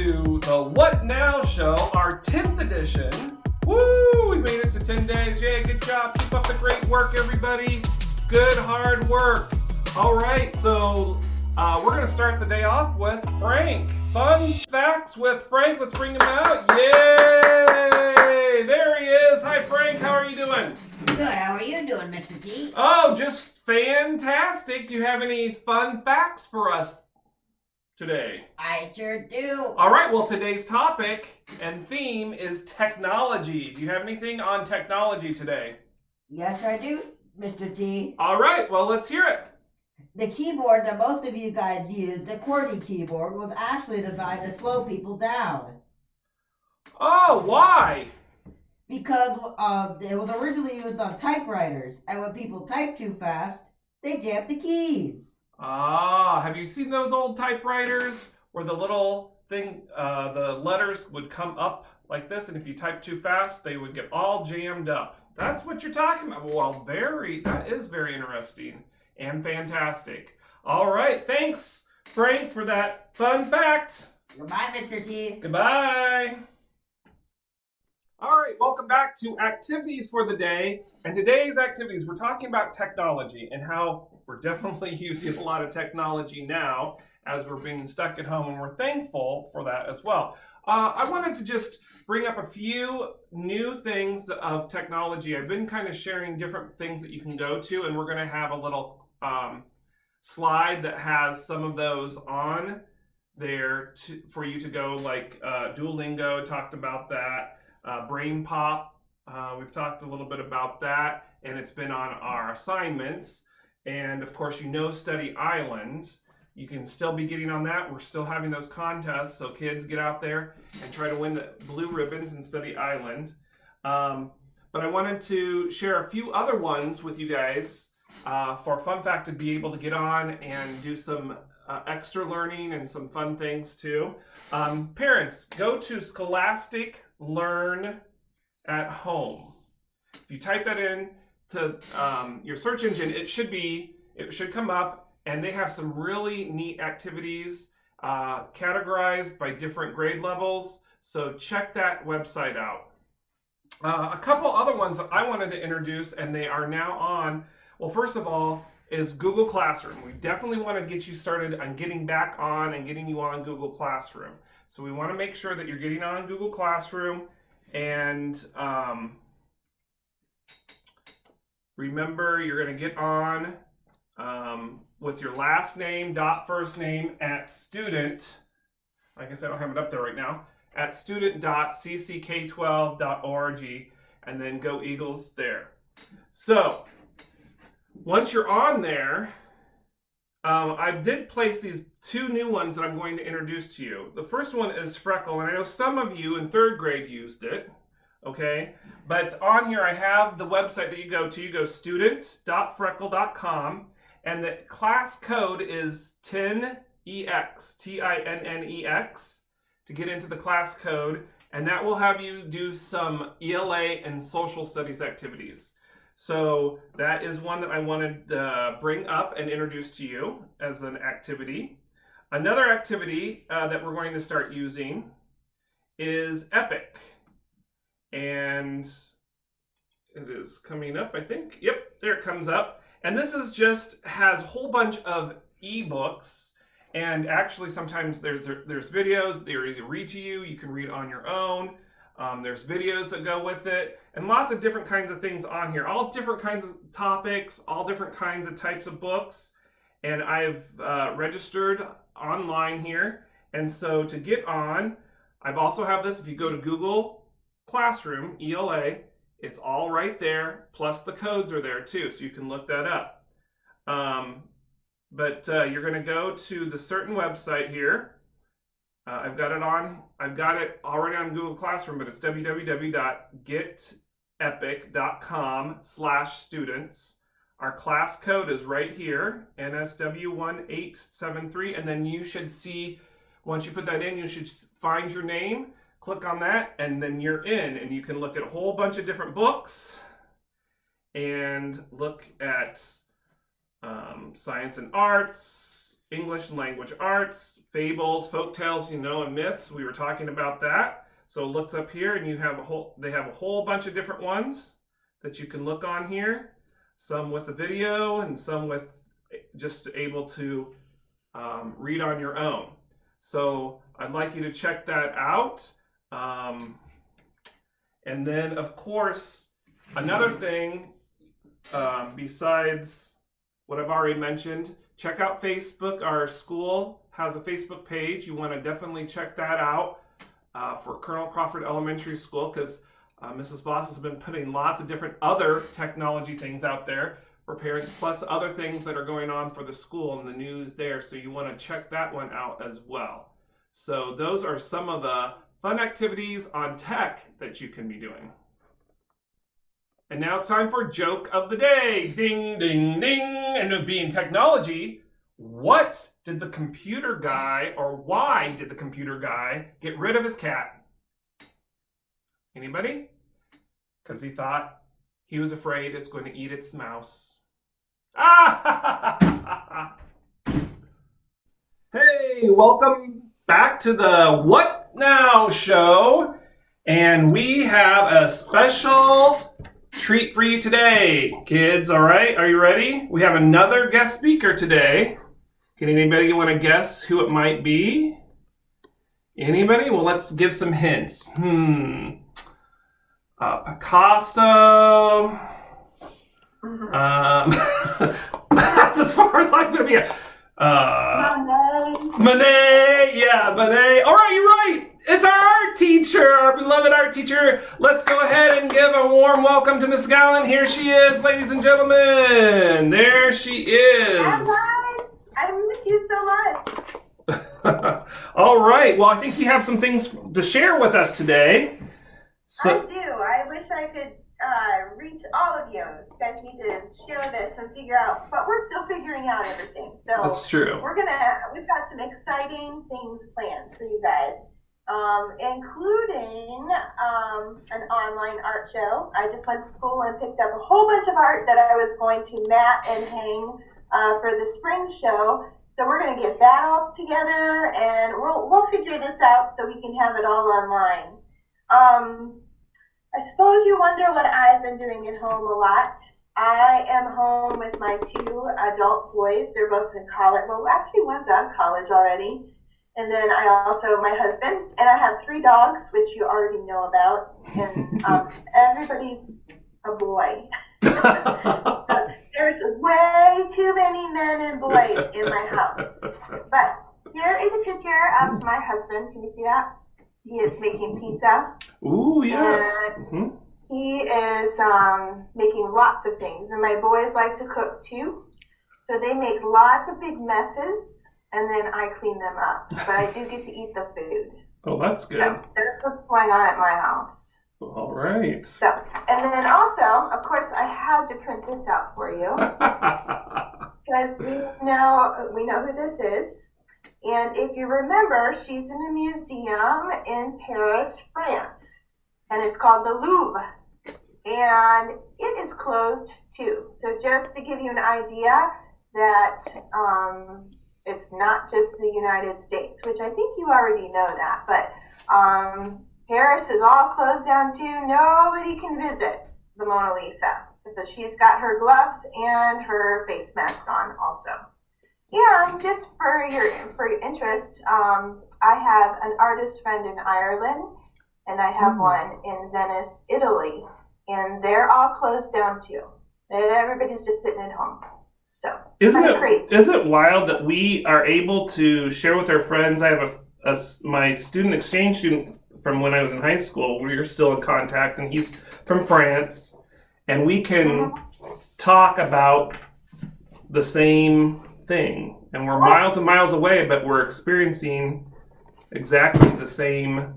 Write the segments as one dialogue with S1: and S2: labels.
S1: to the What Now Show, our 10th edition. Woo! We made it to 10 days. Yay, good job. Keep up the great work, everybody. Good, hard work. All right, so we're going to start the day off with Frank. Fun facts with Frank. Let's bring him out. Yay! There he is. Hi, Frank. How are you doing?
S2: Good. How are you doing, Mr. T?
S1: Oh, just fantastic. Do you have any fun facts for us today?
S2: I sure do.
S1: All right, well, today's topic and theme is technology. Do you have anything on technology today?
S2: Yes, I do, Mr. T.
S1: All right, well, let's hear it.
S2: The keyboard that most of you guys use, the QWERTY keyboard, was actually designed to slow people down.
S1: Oh, why?
S2: Because it was originally used on typewriters, and when people type too fast, they jam the keys.
S1: Ah, have you seen those old typewriters where the little thing, the letters would come up like this, and if you type too fast, they would get all jammed up? That's what you're talking about. Well, that is very interesting and fantastic. All right, thanks, Frank, for that fun fact.
S2: Goodbye, Mr. T.
S1: Goodbye. All right, welcome back to activities for the day. And today's activities, we're talking about technology and how we're definitely using a lot of technology now as we're being stuck at home, and we're thankful for that as well. I wanted to just bring up a few new things of technology. I've been kind of sharing different things that you can go to, and we're going to have a little slide that has some of those on there for you to go, like Duolingo talked about that. Brain Pop, we've talked a little bit about that, and it's been on our assignments. And of course, Study Island. You can still be getting on that. We're still having those contests, so kids get out there and try to win the blue ribbons in Study Island. But I wanted to share a few other ones with you guys for Fun Fact to be able to get on and do some extra learning and some fun things too. Parents, go to Scholastic Learn at Home. If you type that in to your search engine, it should come up, and they have some really neat activities categorized by different grade levels. So check that website out. A couple other ones that I wanted to introduce, and they are now on. Well, first of all, is Google Classroom. We definitely want to get you started on getting back on and getting you on Google Classroom. So we want to make sure that you're getting on Google Classroom, and remember, you're going to get on with your last name dot first name at student. I guess I don't have it up there right now. At student.cck12.org, and then go Eagles there. So once you're on there, I did place these two new ones that I'm going to introduce to you. The first one is Freckle, and I know some of you in third grade used it, okay? But on here I have the website that you go to. You go student.freckle.com, and the class code is 10EX, TINNEX, to get into the class code, and that will have you do some ELA and social studies activities. So that is one that I wanted to bring up and introduce to you as an activity. Another activity that we're going to start using is Epic. And it is coming up, I think. Yep, there it comes up. And this is has a whole bunch of ebooks. And actually sometimes there's videos. They either read to you, you can read on your own. There's videos that go with it, and lots of different kinds of things on here. All different kinds of topics, all different kinds of types of books. And I've registered online here. And so to get on, I've also have this. If you go to Google Classroom, ELA, it's all right there. Plus the codes are there too, so you can look that up. But you're going to go to the certain website here. I've got it already on Google Classroom, but it's www.getepic.com/students. Our class code is right here, NSW1873, and then you should see, once you put that in, you should find your name, click on that, and then you're in, and you can look at a whole bunch of different books and look at science and arts, English language arts, fables, folk tales, and myths. We were talking about that. So it looks up here, and they have a whole bunch of different ones that you can look on here. Some with a video, and some with just able to read on your own. So I'd like you to check that out. And then, of course, another thing, besides what I've already mentioned, check out Facebook. Our school has a Facebook page. You want to definitely check that out for Colonel Crawford Elementary School, because Mrs. Voss has been putting lots of different other technology things out there for parents, plus other things that are going on for the school and the news there. So you want to check that one out as well. So those are some of the fun activities on tech that you can be doing. And now it's time for joke of the day. Ding, ding, ding. And it being technology, what did the computer guy, or why did the computer guy get rid of his cat? Anybody? Because he thought he was afraid it's going to eat its mouse. Ah! Hey, welcome back to the What Now Show. And we have a special treat for you today, kids. All right, are you ready? We have another guest speaker today. Can anybody want to guess who it might be? Anybody? Well, let's give some hints. Picasso. That's as far as I'm going to be. Monet. Yeah, Monet. All right, you're right. It's our art teacher, our beloved art teacher. Let's go ahead and give a warm welcome to Miss Gallen. Here she is, ladies and gentlemen. There she is.
S3: Hi, guys. I miss you so much.
S1: All right. Well, I think you have some things to share with us today.
S3: I do. I wish I could reach all of you. You guys need to share this and figure out, but we're still figuring out everything. So
S1: that's true.
S3: We've got some exciting things planned for you guys, including an online art show. I just went to school and picked up a whole bunch of art that I was going to mat and hang for the spring show. So we're going to get that all together, and we'll figure this out so we can have it all online. I suppose you wonder what I've been doing at home a lot. I am home with my 2 adult boys. They're both in college. Well, actually, one's out of college already. And then my husband, and I have 3 dogs, which you already know about. And everybody's a boy. There's way too many men and boys in my house. But here is a picture of my husband. Can you see that? He is making pizza.
S1: Ooh, yes.
S3: And he is making lots of things. And my boys like to cook too. So they make lots of big messes, and then I clean them up. But I do get to eat the food.
S1: Oh, that's good.
S3: So that's what's going on at my house.
S1: All right.
S3: So, and then also, of course, I had to print this out for you. Because we know who this is. And if you remember, she's in a museum in Paris, France. And it's called the Louvre. And it is closed too. So just to give you an idea that it's not just the United States, which I think you already know that. But Paris is all closed down too. Nobody can visit the Mona Lisa. So she's got her gloves and her face mask on also. Yeah, just for your interest, I have an artist friend in Ireland, and I have one in Venice, Italy, and they're all closed down too. And everybody's just sitting at home. So
S1: isn't it wild that we are able to share with our friends? I have my student exchange student from when I was in high school. We're still in contact, and he's from France, and we can talk about the same thing, and we're miles and miles away, but we're experiencing exactly the same.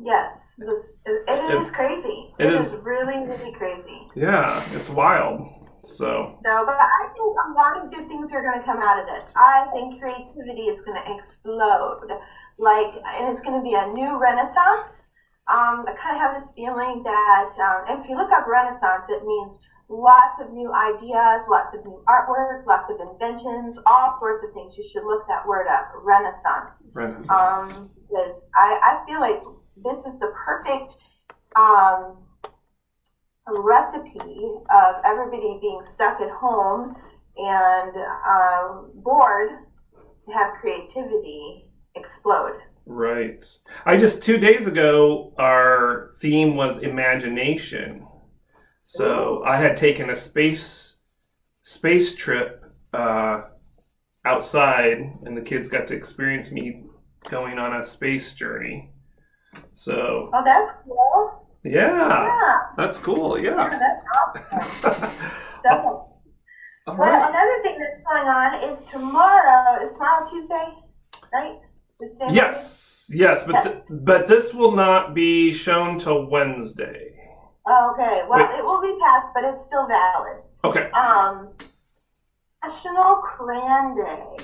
S3: Yes, it is crazy. It is really, really crazy.
S1: Yeah, it's wild. So,
S3: but I think a lot of good things are going to come out of this. I think creativity is going to explode, and it's going to be a new renaissance I kind of have this feeling that if you look up Renaissance, it means lots of new ideas, lots of new artwork, lots of inventions, all sorts of things. You should look that word up, Renaissance.
S1: Renaissance.
S3: Because I feel like this is the perfect um, recipe of everybody being stuck at home and bored to have creativity explode.
S1: Right. I just 2 days ago, our theme was imagination. So
S3: Ooh.
S1: I had taken a space trip outside, and the kids got to experience me going on a space journey. So
S3: Oh, that's cool.
S1: yeah,
S3: Yeah,
S1: that's cool.
S3: yeah,
S1: Yeah.
S3: that's awesome. So,
S1: All
S3: well,
S1: right.
S3: another thing that's going on is tomorrow. Is tomorrow Tuesday, right? This day
S1: Yes, yes, but
S3: Yes.
S1: but this will not be shown till Wednesday.
S3: Okay. Well,
S1: Wait.
S3: it will be passed, but it's still valid.
S1: Okay.
S3: National Crayon Day.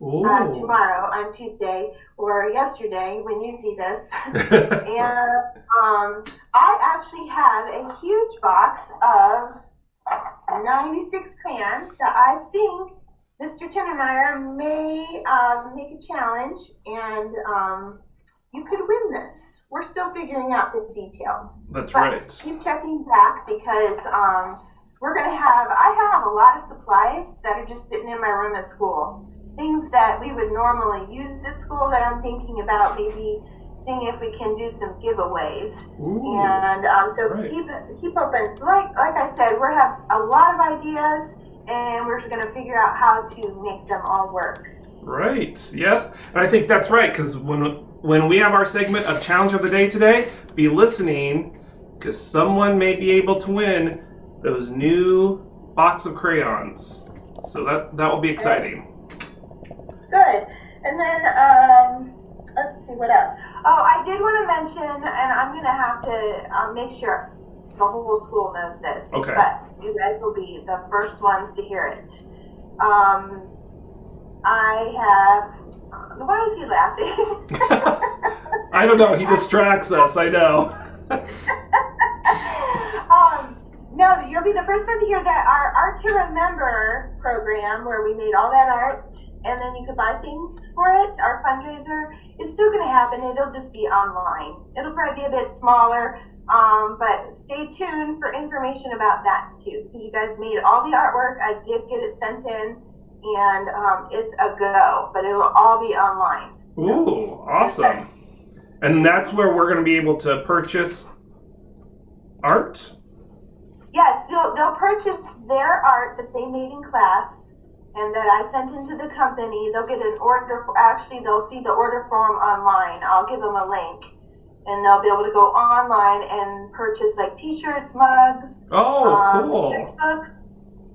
S1: Ooh.
S3: Tomorrow on Tuesday or yesterday when you see this. And I actually have a huge box of 96 crayons that I think Mr. Tinnemeyer may make a challenge, and you could win this. We're still figuring out the details.
S1: That's
S3: But
S1: right.
S3: keep checking back because I have a lot of supplies that are just sitting in my room at school. Things that we would normally use at school that I'm thinking about maybe seeing if we can do some giveaways.
S1: Ooh.
S3: And so
S1: Right.
S3: keep open. Like I said, we have a lot of ideas, and we're going to figure out how to make them all work.
S1: Right. Yep. And I think that's right, because when we have our segment of Challenge of the Day today, be listening, because someone may be able to win those new box of crayons. So that will be exciting.
S3: Good. And then let's see what else. Oh, I did want to mention, and I'm going to have to make sure the whole school knows this.
S1: Okay.
S3: But you guys will be the first ones to hear it. I have. Why is he laughing?
S1: I don't know. He distracts us. I know.
S3: No, you'll be the first one to hear that our Art to Remember program, where we made all that art and then you could buy things for it, our fundraiser, is still going to happen. It'll just be online. It'll probably be a bit smaller, but stay tuned for information about that too. Because you guys made all the artwork. I did get it sent in, and it's a go, but it'll all be online.
S1: Ooh, awesome. And that's where we're going to be able to purchase art?
S3: Yes, they'll purchase their art that they made in class and that I sent into the company. They'll get an order. Actually, they'll see the order form online. I'll give them a link, and they'll be able to go online and purchase like T-shirts, mugs.
S1: Oh, cool.
S3: Books.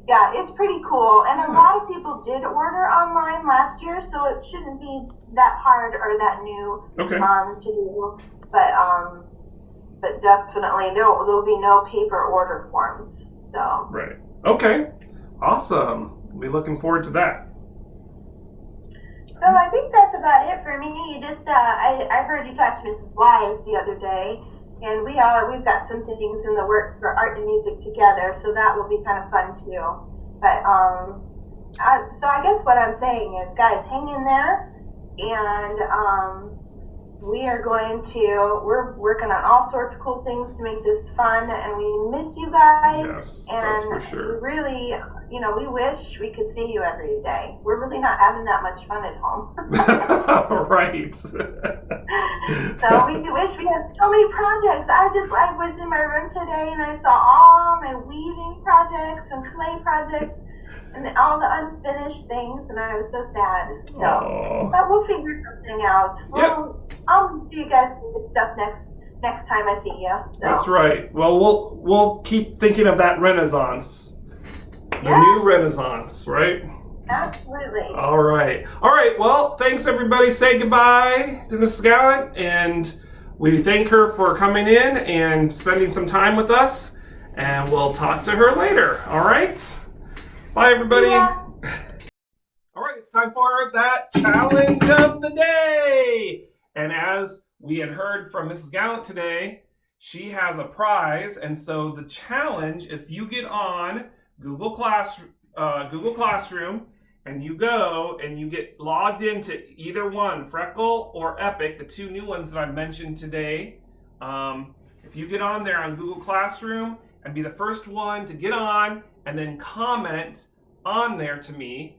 S3: Yeah, it's pretty cool. And a lot of people did order online last year, so it shouldn't be that hard or that new to do. But definitely there'll be no paper order forms. So.
S1: Right. Okay. Awesome. We'll be looking forward to that.
S3: So I think that's about it for me. You just I heard you talk to Mrs. Wise the other day, and we've got some things in the works for art and music together, so that will be kind of fun too. But so I guess what I'm saying is, guys, hang in there, and we're working on all sorts of cool things to make this fun, and we miss you guys.
S1: Yes,
S3: and
S1: that's for sure.
S3: We really, we wish we could see you every day. We're really not having that much fun at home.
S1: Right.
S3: So we wish we had so many projects. I was in my room today and I saw all my weaving projects and clay projects and all the unfinished things, and I was so sad. So, but we'll figure something out. I'll do you guys good stuff next time I see you. So.
S1: That's right. Well, we'll keep thinking of that Renaissance, the new Renaissance, right?
S3: Absolutely.
S1: All right. Well, thanks everybody. Say goodbye to Mrs. Gallant, and we thank her for coming in and spending some time with us. And we'll talk to her later. All right. Bye, everybody.
S3: Yeah.
S1: All right, it's time for that challenge of the day. And as we had heard from Mrs. Gallant today. She has a prize, and so the challenge, if you get on Google Classroom, and you go and you get logged into either one, Freckle or Epic, the two new ones that I mentioned today. If you get on there on Google Classroom and be the first one to get on and then comment on there to me,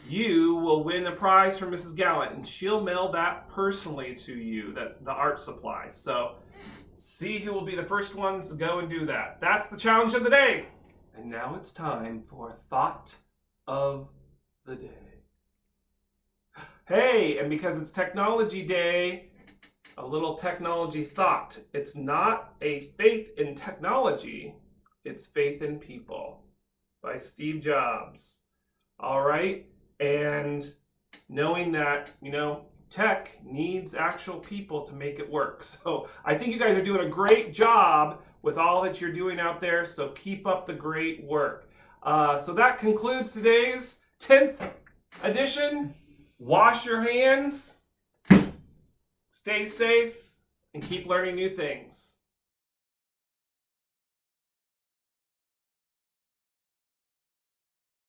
S1: you will win a prize from Mrs. Gallant, and she'll mail that personally to you, the art supplies. So see who will be the first ones to go and do that. That's the challenge of the day. And now it's time for Thought of the Day. Hey, and because it's Technology Day, a little technology thought. It's not a faith in technology, it's faith in people by Steve Jobs. All right, and knowing that, tech needs actual people to make it work. So I think you guys are doing a great job with all that you're doing out there, so keep up the great work. So that concludes today's 10th edition. Wash your hands, stay safe, and keep learning new things.